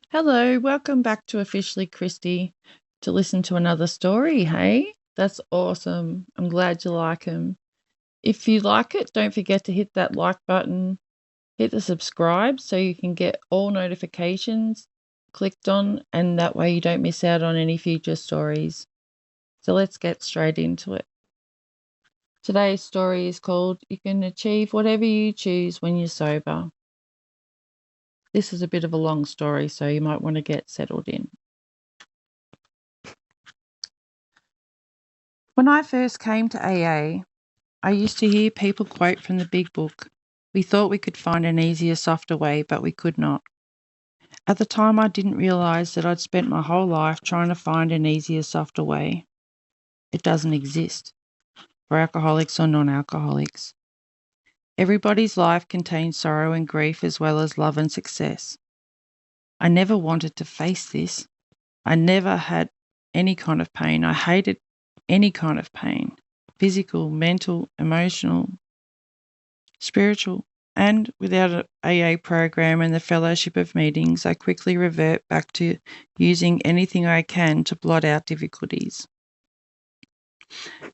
Hello, welcome back to Officially Christy to listen to another story. Hey, that's awesome. I'm glad you like them. If you like it, don't forget to hit that like button, hit the subscribe so you can get all notifications clicked on, and that way you don't miss out on any future stories. So let's get straight into it. Today's story is called You Can Achieve Whatever You Choose When You're Sober. This is a bit of a long story, so you might want to get settled in. When I first came to AA, I used to hear people quote from the big book. We thought we could find an easier, softer way, but we could not. At the time, I didn't realise that I'd spent my whole life trying to find an easier, softer way. It doesn't exist for alcoholics or non-alcoholics. Everybody's life contains sorrow and grief as well as love and success. I never wanted to face this. I never had any kind of pain. I hated any kind of pain, physical, mental, emotional, spiritual, and without an AA program and the fellowship of meetings, I quickly revert back to using anything I can to blot out difficulties.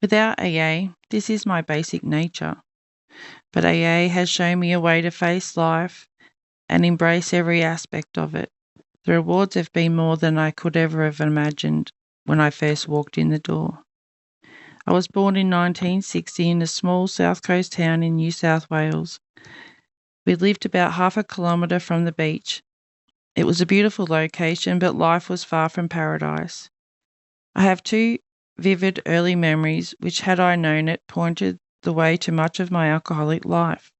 Without AA, this is my basic nature, but AA has shown me a way to face life and embrace every aspect of it. The rewards have been more than I could ever have imagined when I first walked in the door. I was born in 1960 in a small south coast town in New South Wales. We lived about half a kilometre from the beach. It was a beautiful location, but life was far from paradise. I have two vivid early memories which, had I known it, pointed the way to much of my alcoholic life.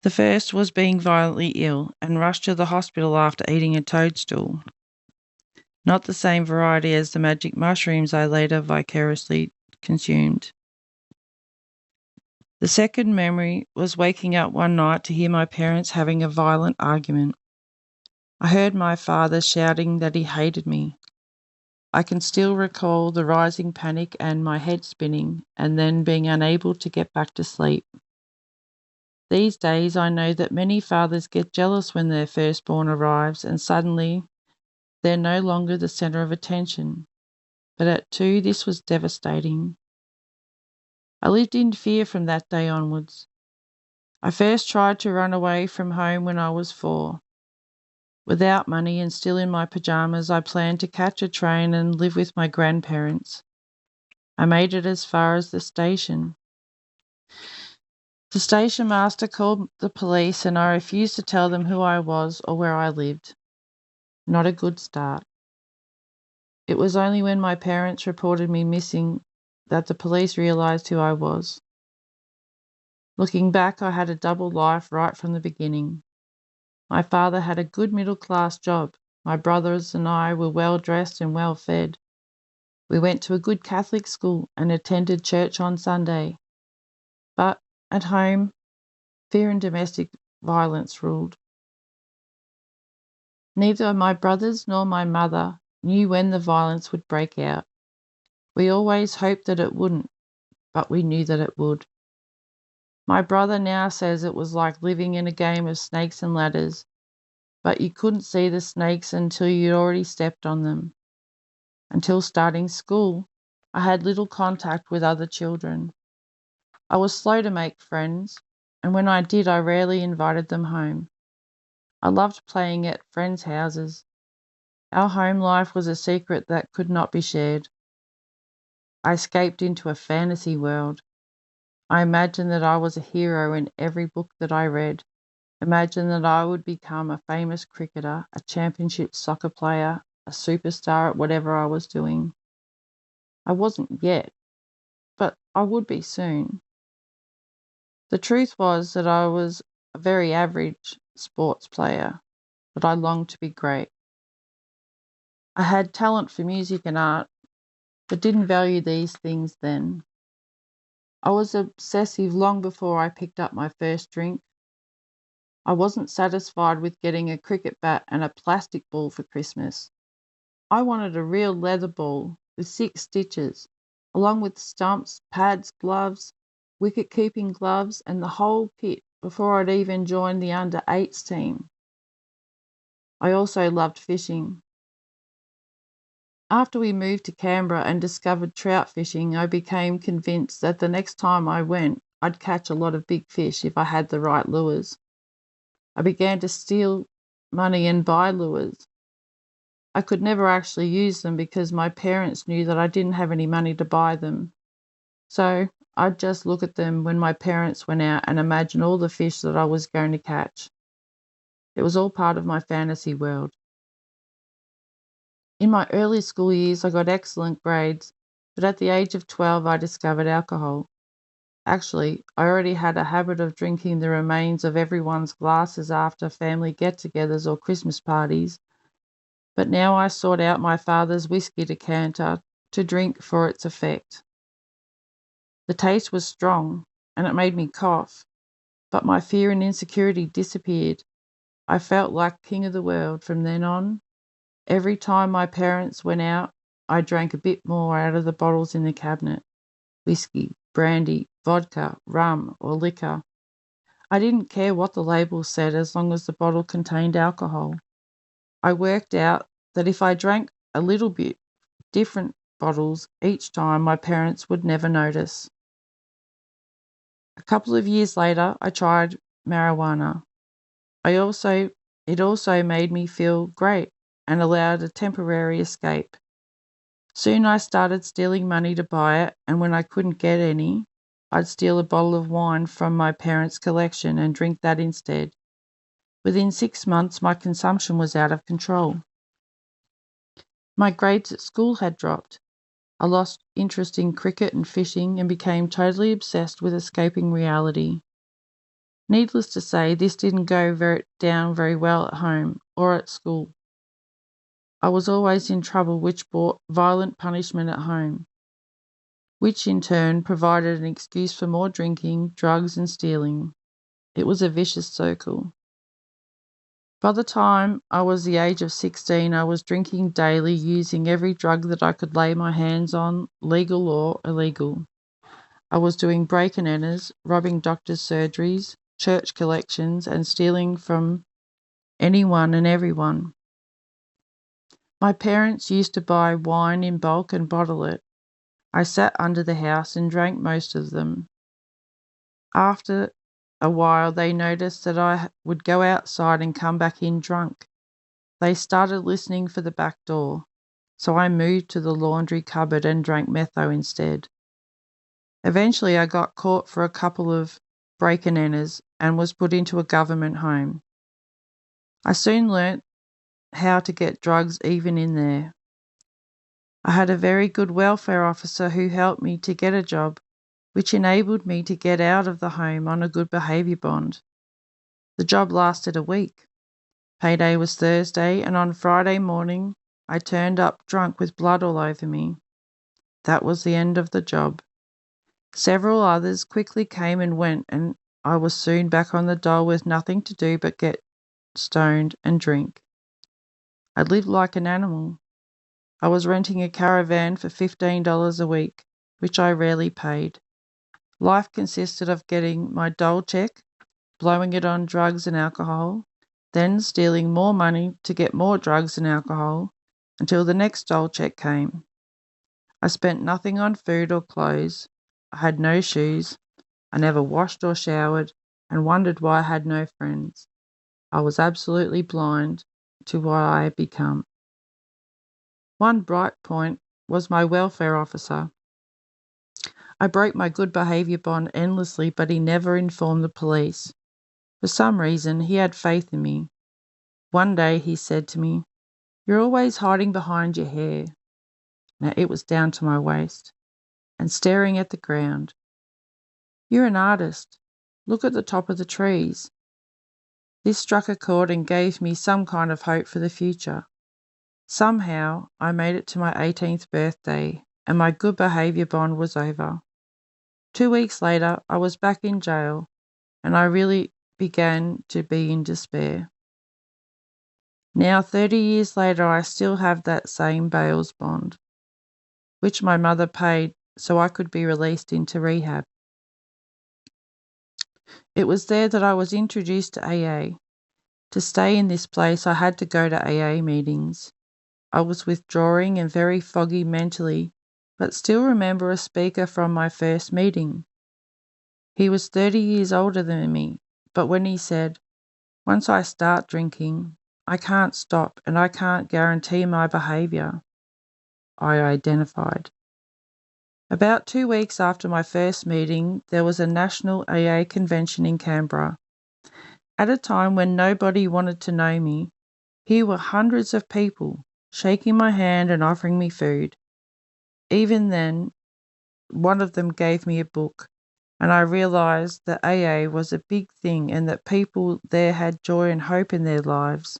The first was being violently ill and rushed to the hospital after eating a toadstool. Not the same variety as the magic mushrooms I later vicariously consumed. The second memory was waking up one night to hear my parents having a violent argument. I heard my father shouting that he hated me. I can still recall the rising panic and my head spinning, and then being unable to get back to sleep. These days I know that many fathers get jealous when their firstborn arrives and suddenly they're no longer the centre of attention. But at 2, this was devastating. I lived in fear from that day onwards. I first tried to run away from home when I was 4. Without money and still in my pyjamas, I planned to catch a train and live with my grandparents. I made it as far as the station. The station master called the police and I refused to tell them who I was or where I lived. Not a good start. It was only when my parents reported me missing that the police realised who I was. Looking back, I had a double life right from the beginning. My father had a good middle-class job. My brothers and I were well-dressed and well-fed. We went to a good Catholic school and attended church on Sunday. But at home, fear and domestic violence ruled. Neither my brothers nor my mother knew when the violence would break out. We always hoped that it wouldn't, but we knew that it would. My brother now says it was like living in a game of snakes and ladders, but you couldn't see the snakes until you'd already stepped on them. Until starting school, I had little contact with other children. I was slow to make friends, and when I did, I rarely invited them home. I loved playing at friends' houses. Our home life was a secret that could not be shared. I escaped into a fantasy world. I imagined that I was a hero in every book that I read. Imagined that I would become a famous cricketer, a championship soccer player, a superstar at whatever I was doing. I wasn't yet, but I would be soon. The truth was that I was a very average sports player, but I longed to be great. I had talent for music and art, but didn't value these things then. I was obsessive long before I picked up my first drink. I wasn't satisfied with getting a cricket bat and a plastic ball for Christmas. I wanted a real leather ball with 6 stitches, along with stumps, pads, gloves, wicket-keeping gloves, and the whole kit before I'd even joined the under-8s team. I also loved fishing. After we moved to Canberra and discovered trout fishing, I became convinced that the next time I went, I'd catch a lot of big fish if I had the right lures. I began to steal money and buy lures. I could never actually use them because my parents knew that I didn't have any money to buy them. So I'd just look at them when my parents went out and imagine all the fish that I was going to catch. It was all part of my fantasy world. In my early school years, I got excellent grades, but at the age of 12, I discovered alcohol. Actually, I already had a habit of drinking the remains of everyone's glasses after family get togethers or Christmas parties, but now I sought out my father's whiskey decanter to drink for its effect. The taste was strong, and it made me cough, but my fear and insecurity disappeared. I felt like king of the world from then on. Every time my parents went out, I drank a bit more out of the bottles in the cabinet. Whiskey, brandy, vodka, rum, or liquor. I didn't care what the label said as long as the bottle contained alcohol. I worked out that if I drank a little bit different bottles each time, my parents would never notice. A couple of years later, I tried marijuana. It also made me feel great and allowed a temporary escape. Soon I started stealing money to buy it, and when I couldn't get any, I'd steal a bottle of wine from my parents' collection and drink that instead. Within 6 months, my consumption was out of control. My grades at school had dropped. I lost interest in cricket and fishing and became totally obsessed with escaping reality. Needless to say, this didn't go down very well at home or at school. I was always in trouble, which brought violent punishment at home, which in turn provided an excuse for more drinking, drugs, and stealing. It was a vicious circle. By the time I was the age of 16, I was drinking daily, using every drug that I could lay my hands on, legal or illegal. I was doing break and enters, robbing doctors' surgeries, church collections, and stealing from anyone and everyone. My parents used to buy wine in bulk and bottle it. I sat under the house and drank most of them. After a while, they noticed that I would go outside and come back in drunk. They started listening for the back door, so I moved to the laundry cupboard and drank metho instead. Eventually, I got caught for a couple of break and enters and was put into a government home. I soon learnt how to get drugs even in there. I had a very good welfare officer who helped me to get a job, which enabled me to get out of the home on a good behaviour bond. The job lasted a week. Payday was Thursday, and on Friday morning I turned up drunk with blood all over me. That was the end of the job. Several others quickly came and went, and I was soon back on the dole with nothing to do but get stoned and drink. I lived like an animal. I was renting a caravan for $15 a week, which I rarely paid. Life consisted of getting my dole check, blowing it on drugs and alcohol, then stealing more money to get more drugs and alcohol until the next dole check came. I spent nothing on food or clothes. I had no shoes. I never washed or showered and wondered why I had no friends. I was absolutely blind to what I had become. One bright point was my welfare officer. I broke my good behaviour bond endlessly, but he never informed the police. For some reason, he had faith in me. One day he said to me, "You're always hiding behind your hair." Now it was down to my waist and staring at the ground. "You're an artist. Look at the top of the trees." This struck a chord and gave me some kind of hope for the future. Somehow I made it to my 18th birthday and my good behaviour bond was over. 2 weeks later, I was back in jail and I really began to be in despair. Now, 30 years later, I still have that same bail's bond, which my mother paid so I could be released into rehab. It was there that I was introduced to AA. To stay in this place, I had to go to AA meetings. I was withdrawing and very foggy mentally, but still remember a speaker from my first meeting. He was 30 years older than me, but when he said, "Once I start drinking, I can't stop and I can't guarantee my behaviour," I identified. About 2 weeks after my first meeting, there was a national AA convention in Canberra. At a time when nobody wanted to know me, here were hundreds of people shaking my hand and offering me food. Even then, one of them gave me a book, and I realised that AA was a big thing and that people there had joy and hope in their lives.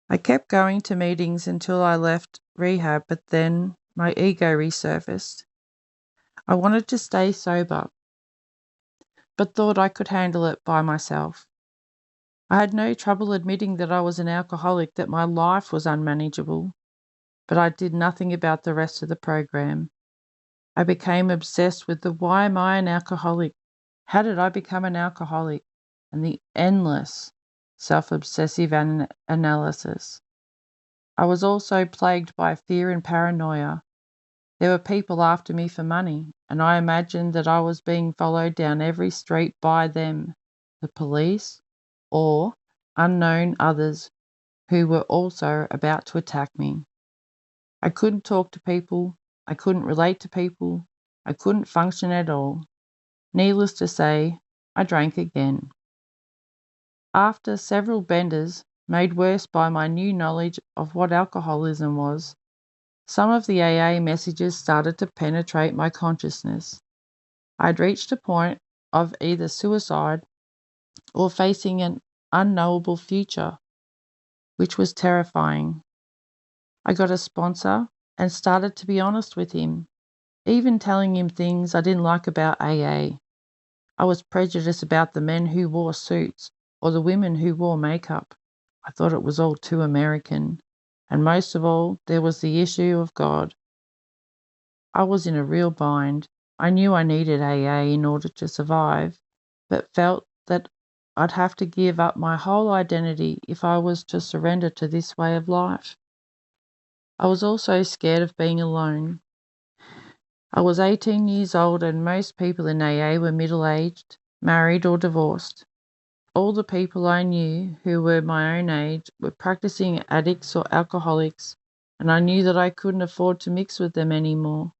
I kept going to meetings until I left rehab, but then my ego resurfaced. I wanted to stay sober, but thought I could handle it by myself. I had no trouble admitting that I was an alcoholic, that my life was unmanageable, but I did nothing about the rest of the program. I became obsessed with the why am I an alcoholic? How did I become an alcoholic? And the endless self-obsessive analysis. I was also plagued by fear and paranoia. There were people after me for money, and I imagined that I was being followed down every street by them, the police, or unknown others who were also about to attack me. I couldn't talk to people, I couldn't relate to people, I couldn't function at all. Needless to say, I drank again. After several benders, made worse by my new knowledge of what alcoholism was, some of the AA messages started to penetrate my consciousness. I'd reached a point of either suicide or facing an unknowable future, which was terrifying. I got a sponsor and started to be honest with him, even telling him things I didn't like about AA. I was prejudiced about the men who wore suits or the women who wore makeup. I thought it was all too American. And most of all, there was the issue of God. I was in a real bind. I knew I needed AA in order to survive, but felt that I'd have to give up my whole identity if I was to surrender to this way of life. I was also scared of being alone. I was 18 years old and most people in AA were middle-aged, married or divorced. All the people I knew who were my own age were practicing addicts or alcoholics, and I knew that I couldn't afford to mix with them anymore.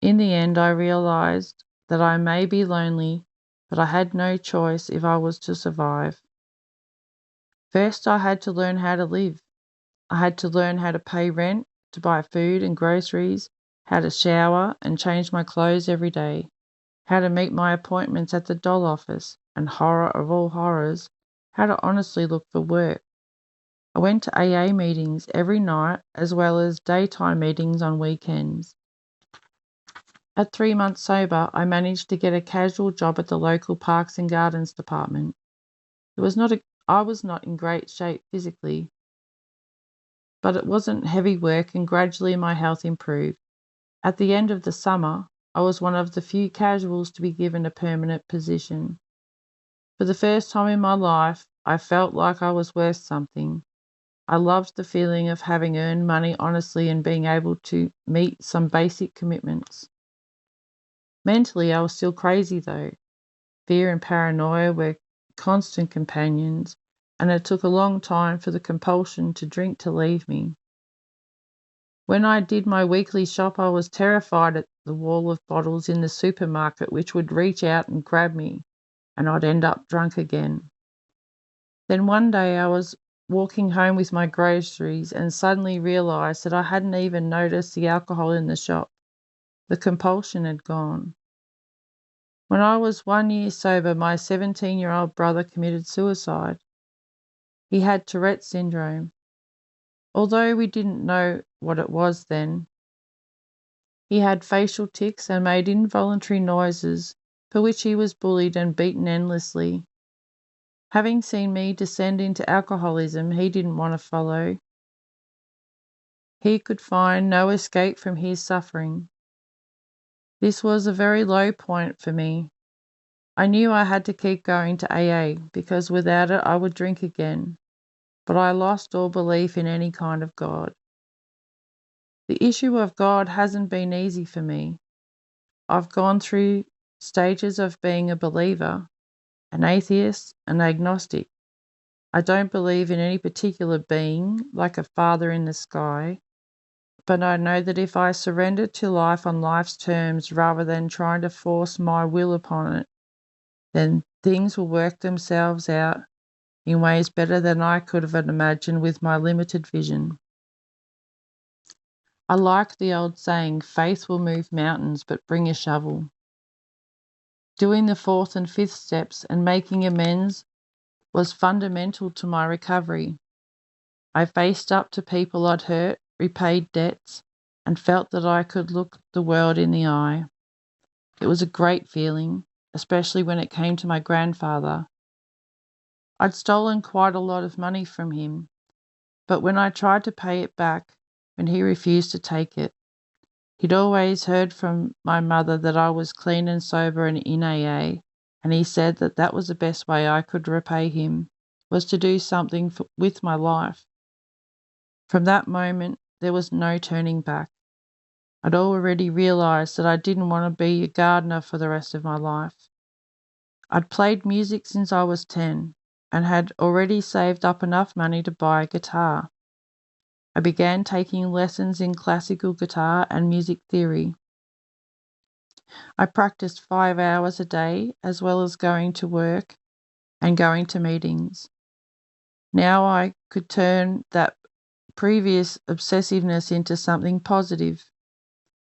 In the end, I realised that I may be lonely, but I had no choice if I was to survive. First, I had to learn how to live. I had to learn how to pay rent, to buy food and groceries, how to shower and change my clothes every day, how to meet my appointments at the doll office, and horror of all horrors, how to honestly look for work. I went to AA meetings every night as well as daytime meetings on weekends. At 3 months sober, I managed to get a casual job at the local Parks and Gardens department. I was not in great shape physically, but it wasn't heavy work and gradually my health improved. At the end of the summer, I was one of the few casuals to be given a permanent position. For the first time in my life, I felt like I was worth something. I loved the feeling of having earned money honestly and being able to meet some basic commitments. Mentally, I was still crazy though. Fear and paranoia were constant companions, and it took a long time for the compulsion to drink to leave me. When I did my weekly shop, I was terrified at the wall of bottles in the supermarket which would reach out and grab me, and I'd end up drunk again. Then one day I was walking home with my groceries and suddenly realised that I hadn't even noticed the alcohol in the shop. The compulsion had gone. When I was 1 year sober, my 17-year-old brother committed suicide. He had Tourette's syndrome. Although we didn't know what it was then, he had facial tics and made involuntary noises for which he was bullied and beaten endlessly. Having seen me descend into alcoholism, he didn't want to follow. He could find no escape from his suffering. This was a very low point for me. I knew I had to keep going to AA because without it I would drink again, but I lost all belief in any kind of God. The issue of God hasn't been easy for me. I've gone through stages of being a believer, an atheist, an agnostic. I don't believe in any particular being, like a father in the sky, but I know that if I surrender to life on life's terms rather than trying to force my will upon it, then things will work themselves out in ways better than I could have imagined with my limited vision. I like the old saying, faith will move mountains, but bring a shovel. Doing the fourth and fifth steps and making amends was fundamental to my recovery. I faced up to people I'd hurt, repaid debts, and felt that I could look the world in the eye. It was a great feeling, especially when it came to my grandfather. I'd stolen quite a lot of money from him, but when I tried to pay it back, when he refused to take it, he'd always heard from my mother that I was clean and sober and in AA, and he said that that was the best way I could repay him, was to do something with my life. From that moment, there was no turning back. I'd already realised that I didn't want to be a gardener for the rest of my life. I'd played music since I was 10 and had already saved up enough money to buy a guitar. I began taking lessons in classical guitar and music theory. I practiced 5 hours a day as well as going to work and going to meetings. Now I could turn that previous obsessiveness into something positive.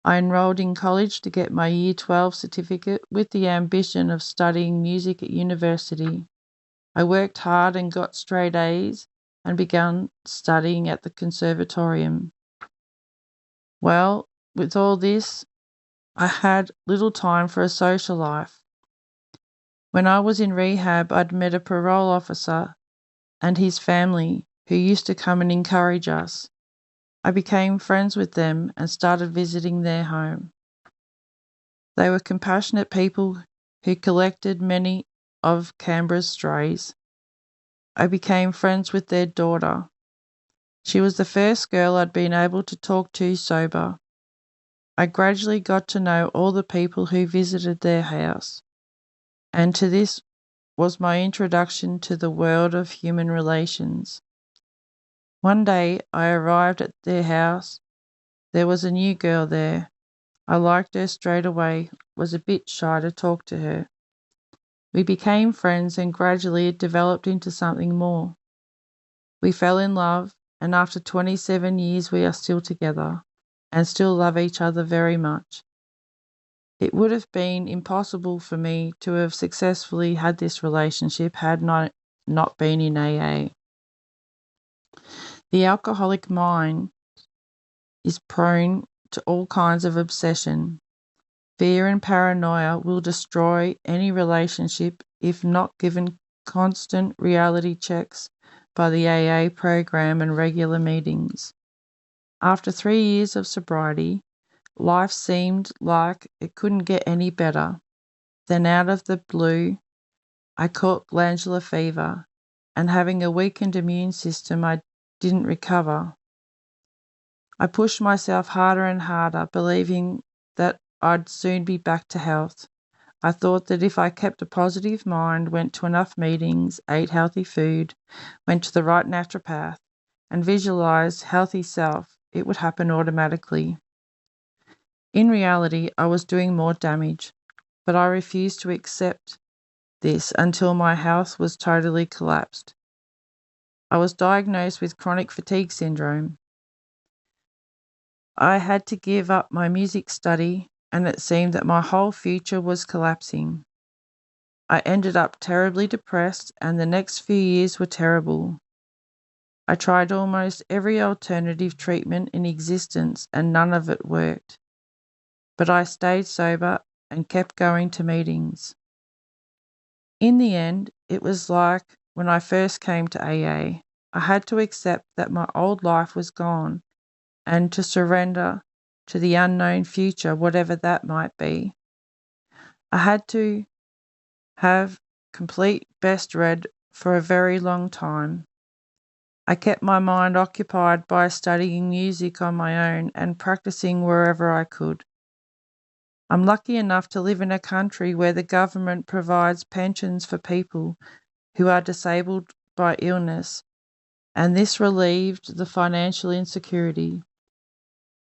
I enrolled in college to get my Year 12 certificate with the ambition of studying music at university. I worked hard and got straight A's and began studying at the conservatorium. Well, with all this, I had little time for a social life. When I was in rehab, I'd met a parole officer and his family who used to come and encourage us. I became friends with them and started visiting their home. They were compassionate people who collected many of Canberra's strays. I became friends with their daughter. She was the first girl I'd been able to talk to sober. I gradually got to know all the people who visited their house, and to this was my introduction to the world of human relations. One day I arrived at their house. There was a new girl there. I liked her straight away, was a bit shy to talk to her. We became friends and gradually it developed into something more. We fell in love, and after 27 years we are still together and still love each other very much. It would have been impossible for me to have successfully had this relationship had I not been in AA. The alcoholic mind is prone to all kinds of obsession. Fear and paranoia will destroy any relationship if not given constant reality checks by the AA program and regular meetings. After 3 years of sobriety, life seemed like it couldn't get any better. Then out of the blue, I caught glandular fever, and having a weakened immune system, I didn't recover. I pushed myself harder and harder, believing that I'd soon be back to health. I thought that if I kept a positive mind, went to enough meetings, ate healthy food, went to the right naturopath, and visualised healthy self, it would happen automatically. In reality, I was doing more damage, but I refused to accept this until my health was totally collapsed. I was diagnosed with chronic fatigue syndrome. I had to give up my music study, and it seemed that my whole future was collapsing. I ended up terribly depressed, and the next few years were terrible. I tried almost every alternative treatment in existence, and none of it worked. But I stayed sober and kept going to meetings. In the end, it was like when I first came to AA. I had to accept that my old life was gone and to surrender to the unknown future, whatever that might be. I had to have complete best read for a very long time. I kept my mind occupied by studying music on my own and practicing wherever I could. I'm lucky enough to live in a country where the government provides pensions for people who are disabled by illness, and this relieved the financial insecurity,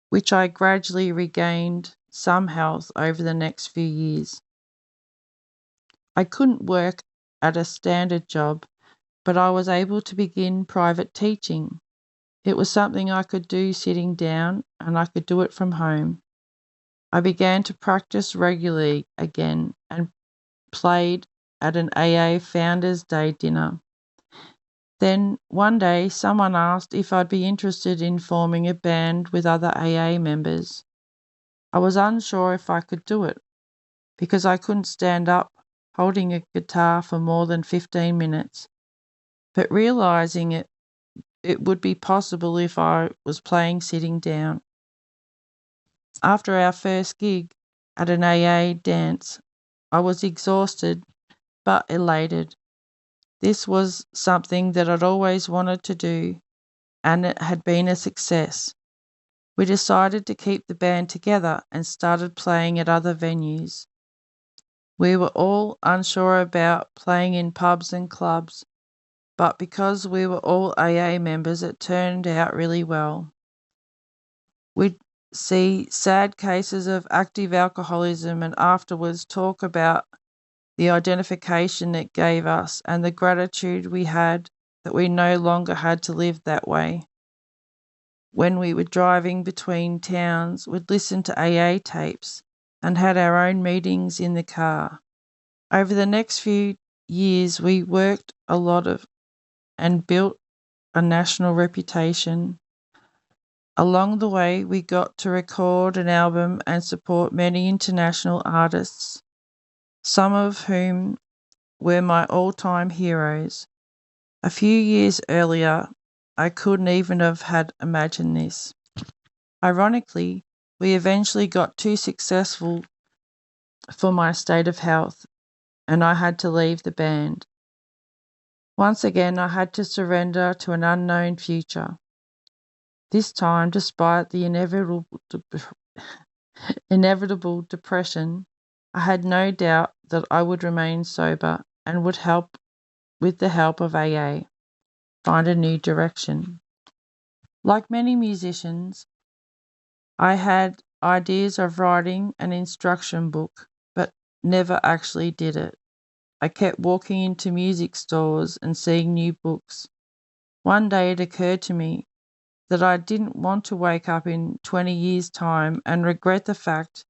which I gradually regained some health over the next few years. I couldn't work at a standard job, but I was able to begin private teaching. It was something I could do sitting down, and I could do it from home. I began to practice regularly again and played at an AA Founders Day dinner. Then one day someone asked if I'd be interested in forming a band with other AA members. I was unsure if I could do it because I couldn't stand up holding a guitar for more than 15 minutes, but realising it would be possible if I was playing sitting down. After our first gig at an AA dance, I was exhausted but elated. This was something that I'd always wanted to do, and it had been a success. We decided to keep the band together and started playing at other venues. We were all unsure about playing in pubs and clubs, but because we were all AA members, it turned out really well. We'd see sad cases of active alcoholism and afterwards talk about the identification it gave us and the gratitude we had that we no longer had to live that way. When we were driving between towns, we'd listen to AA tapes and had our own meetings in the car. Over the next few years, we worked a lot and built a national reputation. Along the way, we got to record an album and support many international artists, some of whom were my all-time heroes. A few years earlier, I couldn't even have had imagined this. Ironically, we eventually got too successful for my state of health, and I had to leave the band. Once again, I had to surrender to an unknown future. This time, despite the inevitable depression, I had no doubt that I would remain sober and would help, with the help of AA, find a new direction. Like many musicians, I had ideas of writing an instruction book, but never actually did it. I kept walking into music stores and seeing new books. One day it occurred to me that I didn't want to wake up in 20 years' time and regret the fact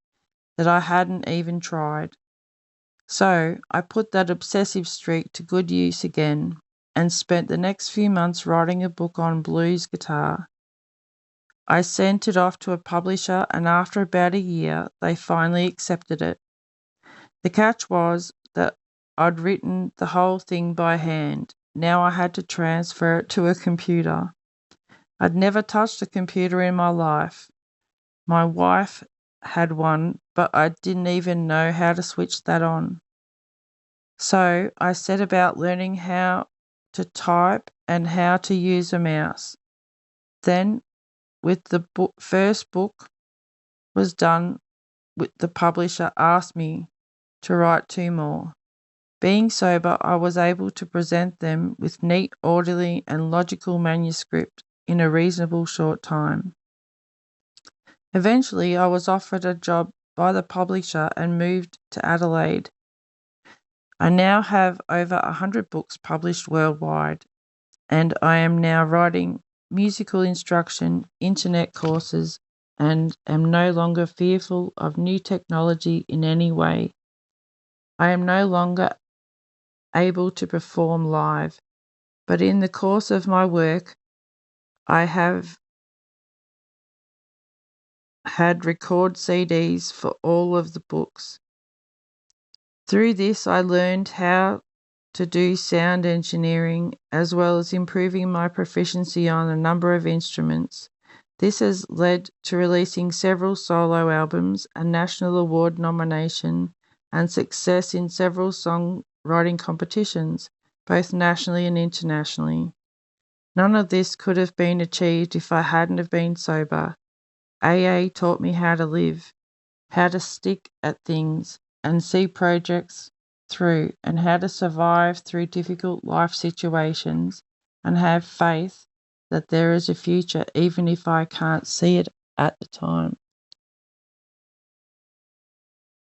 that I hadn't even tried. So I put that obsessive streak to good use again and spent the next few months writing a book on blues guitar. I sent it off to a publisher, and after about a year, they finally accepted it. The catch was that I'd written the whole thing by hand. Now I had to transfer it to a computer. I'd never touched a computer in my life. My wife had one, but I didn't even know how to switch that on. So I set about learning how to type and how to use a mouse. Then, with the first book was done, the publisher asked me to write 2 more. Being sober, I was able to present them with neat, orderly and logical manuscript in a reasonable short time. Eventually, I was offered a job by the publisher and moved to Adelaide. I now have over 100 books published worldwide, and I am now writing musical instruction, internet courses, and am no longer fearful of new technology in any way. I am no longer able to perform live, but in the course of my work, I have had record CDs for all of the books. Through this, I learned how to do sound engineering as well as improving my proficiency on a number of instruments. This has led to releasing several solo albums, a National Award nomination, and success in several writing competitions, both nationally and internationally. None of this could have been achieved if I hadn't have been sober. AA taught me how to live, how to stick at things and see projects through, and how to survive through difficult life situations and have faith that there is a future even if I can't see it at the time.